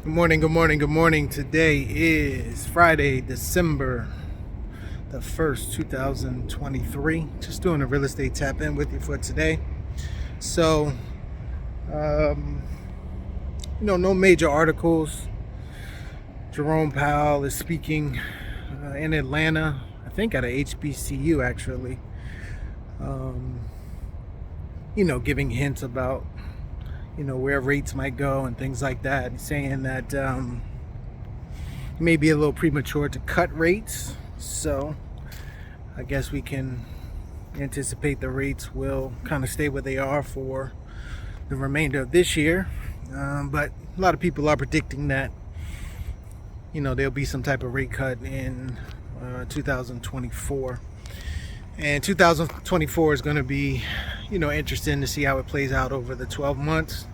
Good morning, good morning, good morning. Today is Friday, December the 1st, 2023. Just doing a real estate tap in with you for today. So, um, no major articles. Jerome Powell is speaking in Atlanta, I think at a HBCU actually. Um, giving hints about, where rates might go and things like that. Saying that may be a little premature to cut rates. So I guess we can anticipate the rates will kind of stay where they are for the remainder of this year. But a lot of people are predicting that, there'll be some type of rate cut in 2024. And 2024 is going to be, interesting to see how it plays out over the 12 months.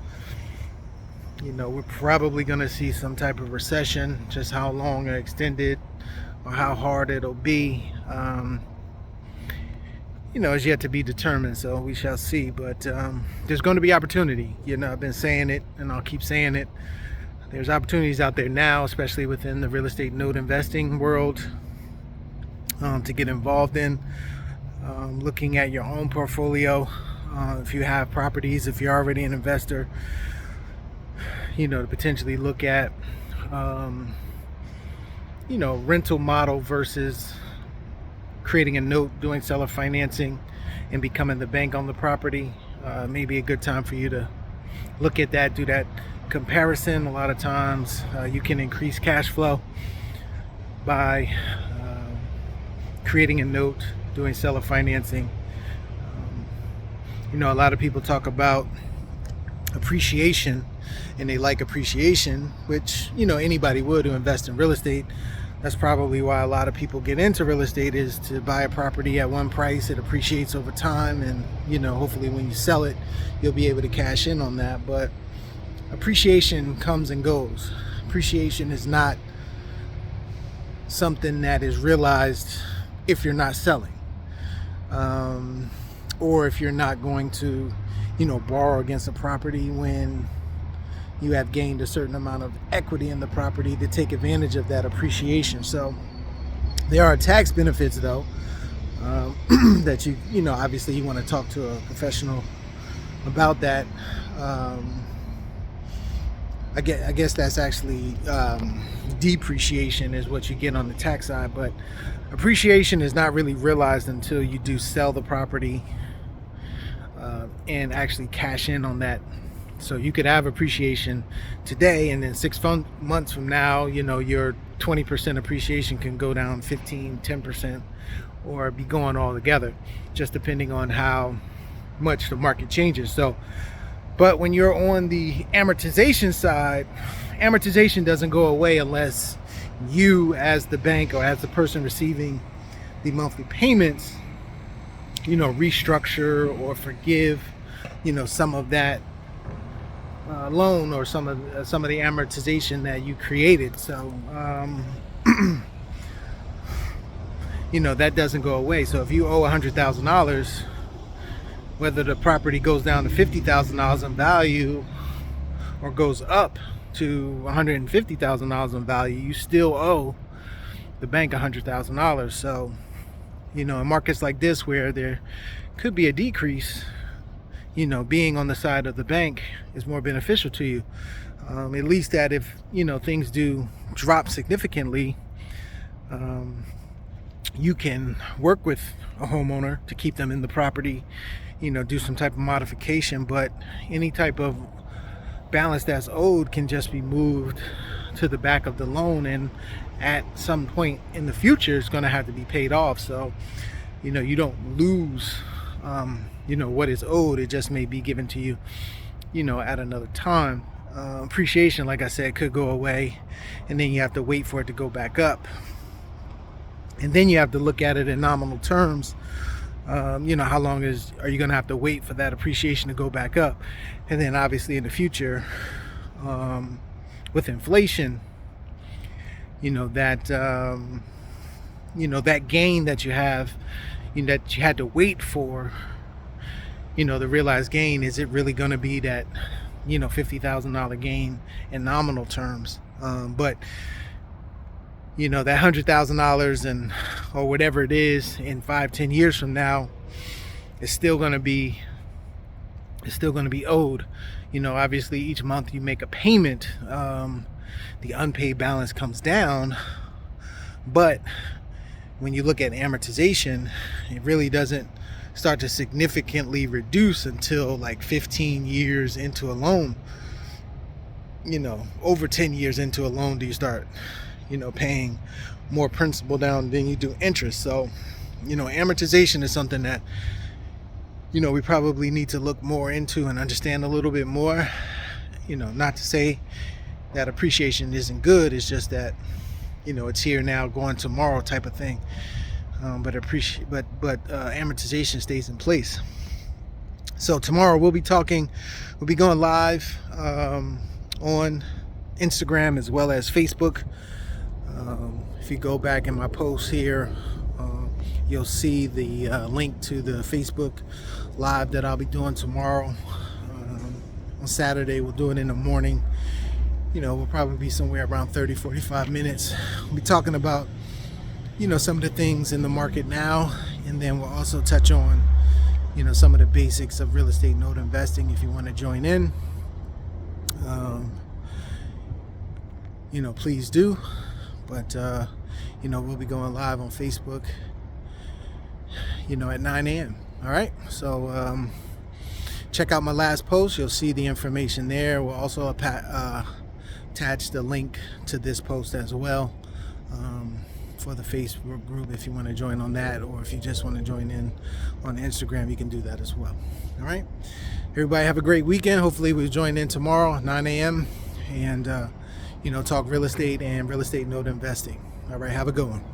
We're probably going to see some type of recession. Just how long or extended or how hard it'll be, is yet to be determined. So we shall see. But there's going to be opportunity. I've been saying it and I'll keep saying it. There's opportunities out there now, especially within the real estate note investing world, to get involved in. Looking at your own portfolio, if you have properties, if you're already an investor, to potentially look at, rental model versus creating a note, doing seller financing, and becoming the bank on the property. Maybe a good time for you to look at that, do that comparison. A lot of times you can increase cash flow by creating a note, doing seller financing. A lot of people talk about appreciation, and they like appreciation, which anybody would who invest in real estate. That's probably why a lot of people get into real estate, is to buy a property at one price. It appreciates over time, and hopefully when you sell it, you'll be able to cash in on that. But appreciation comes and goes. Appreciation is not something that is realized if you're not selling, or if you're not going to borrow against a property when you have gained a certain amount of equity in the property to take advantage of that appreciation. So there are tax benefits though, that obviously you want to talk to a professional about that. I guess that's actually depreciation is what you get on the tax side, but appreciation is not really realized until you do sell the property and actually cash in on that. So you could have appreciation today, and then 6 months from now, your 20% appreciation can go down 15, 10%, or be going all together, just depending on how much the market changes. So, but when you're on the amortization side, amortization doesn't go away unless you, as the bank or as the person receiving the monthly payments, restructure or forgive, some of that loan or some of the amortization that you created. So that doesn't go away. So if you owe $100,000, whether the property goes down to $50,000 in value or goes up to $150,000 in value, you still owe the bank $100,000. So in markets like this where there could be a decrease, being on the side of the bank is more beneficial to you. At least that if things do drop significantly, you can work with a homeowner to keep them in the property, do some type of modification. But any type of balance that's owed can just be moved to the back of the loan, and at some point in the future it's going to have to be paid off. So you don't lose what is owed. It just may be given to you at another time. Appreciation, like I said, could go away, and then you have to wait for it to go back up, and then you have to look at it in nominal terms. How long are you going to have to wait for that appreciation to go back up? And then obviously in the future, with inflation, that that gain that you have, that you had to wait for, the realized gain, is it really going to be that $50,000 gain in nominal terms. But that $100,000 and or whatever it is in 5-10 years from now is still going to be owed. Obviously each month you make a payment, the unpaid balance comes down, but when you look at amortization, it really doesn't start to significantly reduce until like 15 years into a loan. Over 10 years into a loan do you start paying more principal down than you do interest. So amortization is something that we probably need to look more into and understand a little bit more. Not to say that appreciation isn't good, it's just that it's here now, going tomorrow type of thing. But amortization stays in place. So tomorrow we'll be going live on Instagram as well as Facebook. If you go back in my post here, you'll see the link to the Facebook live that I'll be doing tomorrow. On Saturday we'll do it in the morning. We'll probably be somewhere around 30-45 minutes. We'll be talking about some of the things in the market now, and then we'll also touch on some of the basics of real estate note investing if you want to join in. Please do. But we'll be going live on Facebook at 9 a.m. All right, so check out my last post. You'll see the information there. We'll also attach the link to this post as well, for the Facebook group if you want to join on that, or if you just want to join in on Instagram, you can do that as well. All right, everybody have a great weekend. Hopefully we'll join in tomorrow 9 a.m. and talk real estate and real estate note investing. All right, have a good one.